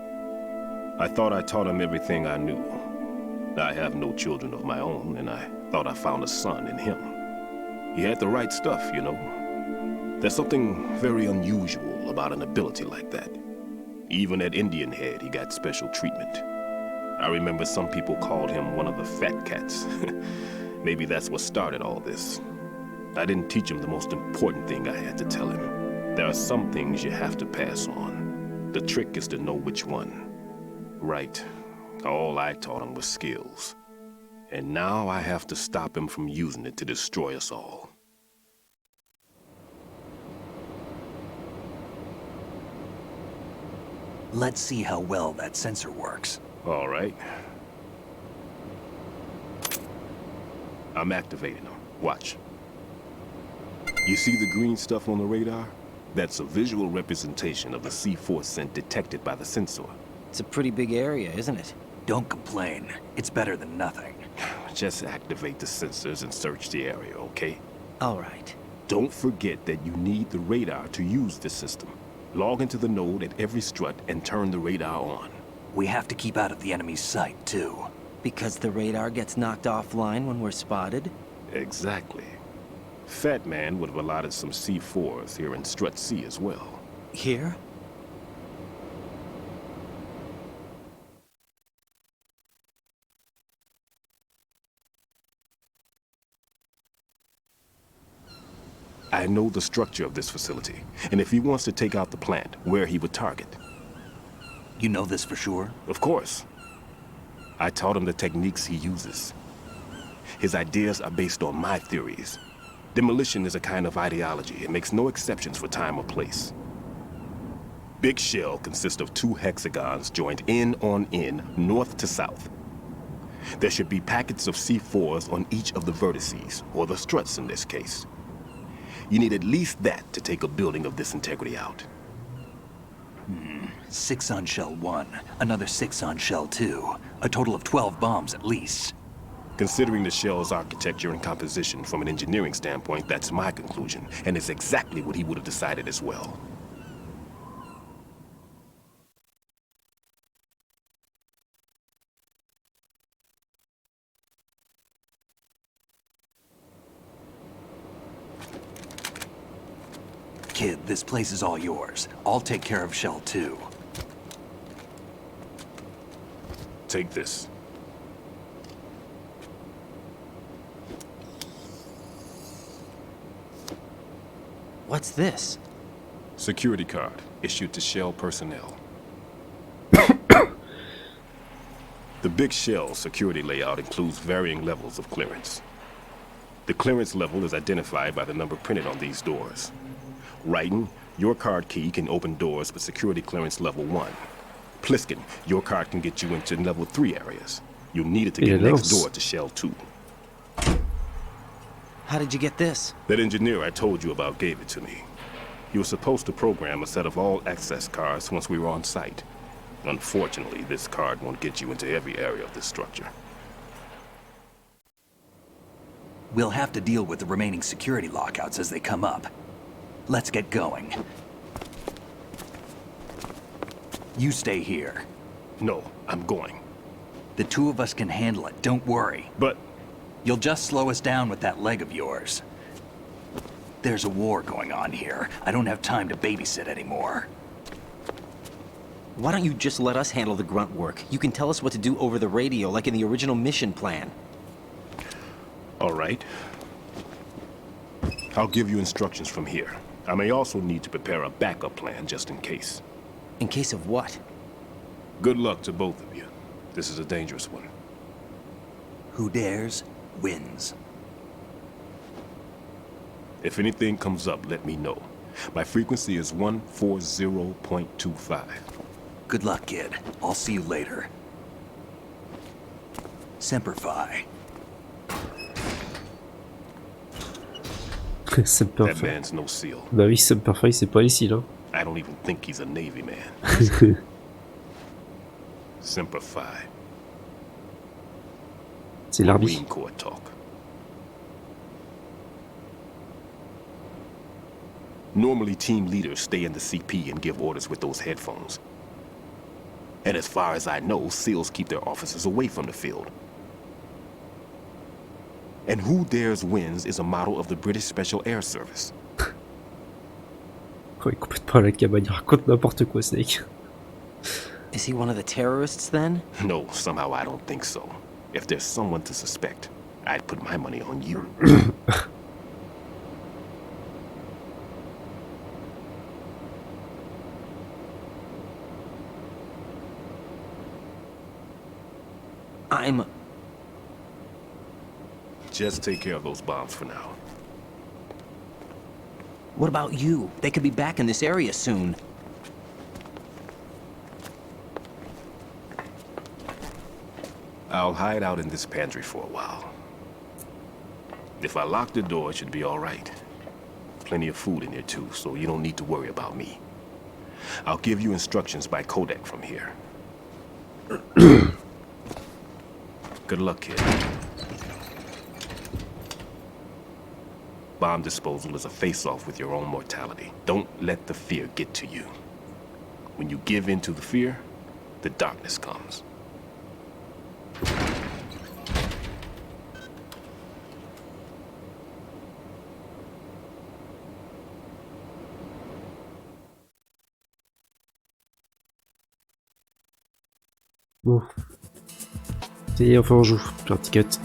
I thought I taught him everything I knew. I have no children of my own, and I thought I found a son in him. He had the right stuff, you know. There's something very unusual about an ability like that. Even at Indian Head, he got special treatment. I remember some people called him one of the fat cats. Maybe that's what started all this. I didn't teach him the most important thing I had to tell him. There are some things you have to pass on. The trick is to know which one. Right. All I taught him was skills. And now I have to stop him from using it to destroy us all. Let's see how well that sensor works. All right. I'm activating them. Watch. You see the green stuff on the radar? That's a visual representation of the C4 scent detected by the sensor. It's a pretty big area, isn't it? Don't complain. It's better than nothing. Just activate the sensors and search the area, okay? All right. Don't forget that you need the radar to use this system. Log into the node at every strut and turn the radar on. We have to keep out of the enemy's sight, too. Because the radar gets knocked offline when we're spotted? Exactly. Fat Man would have allotted some C4s here in Strut C as well. Here? I know the structure of this facility, and if he wants to take out the plant, where he would target. You know this for sure? Of course. I taught him the techniques he uses. His ideas are based on my theories. Demolition is a kind of ideology. It makes no exceptions for time or place. Big Shell consists of 2 hexagons joined end on end, north to south. There should be packets of C4s on each of the vertices, or the struts in this case. You need at least that to take a building of this integrity out. 6 on Shell 1, another 6 on Shell 2. A total of 12 bombs at least. Considering the shell's architecture and composition from an engineering standpoint, that's my conclusion, and it's exactly what he would have decided as well. Kid, this place is all yours. I'll take care of Shell 2. Take this. What's this? Security card issued to Shell personnel. The Big Shell security layout includes varying levels of clearance. The clearance level is identified by the number printed on these doors. Raiden, your card key can open doors with security clearance level 1. Pliskin, your card can get you into level 3 areas. You'll need it to get next door to Shell 2. How did you get this? That engineer I told you about gave it to me. He was supposed to program a set of all access cards once we were on site. Unfortunately, this card won't get you into every area of this structure. We'll have to deal with the remaining security lockouts as they come up. Let's get going. You stay here. No, I'm going. The two of us can handle it, don't worry. But... You'll just slow us down with that leg of yours. There's a war going on here. I don't have time to babysit anymore. Why don't you just let us handle the grunt work? You can tell us what to do over the radio, like in the original mission plan. All right. I'll give you instructions from here. I may also need to prepare a backup plan just in case. In case of what? Good luck to both of you. This is a dangerous one. Who dares, wins. If anything comes up, let me know. My frequency is 140.25. Good luck, kid. I'll see you later. Semper Fi. Semper That Fi. man's no SEAL. Bah oui, Semper Fi, c'est pas ici là. I don't even think he's a Navy man. Semper Fi. C'est l'arbitre. Marine Corps talk. Normally, team leaders stay in the CP and give orders with those headphones. And as far as I know, SEALs keep their officers away from the field. And Who Dares Wins is a model of the British Special Air Service. Oh, il est complètement à la cabane, il raconte n'importe quoi, Snake. Is he one of the terrorists then? No, somehow I don't think so. If there's someone to suspect, I'd put my money on you. Just take care of those bombs for now. What about you? They could be back in this area soon. I'll hide out in this pantry for a while. If I lock the door, it should be all right. Plenty of food in here too, so you don't need to worry about me. I'll give you instructions by codec from here. Good luck, kid. Bomb disposal is a face-off with your own mortality. Don't let the fear get to you. When you give in to the fear, the darkness comes. Bon. Ça y est, enfin on joue. J'ai un ticket.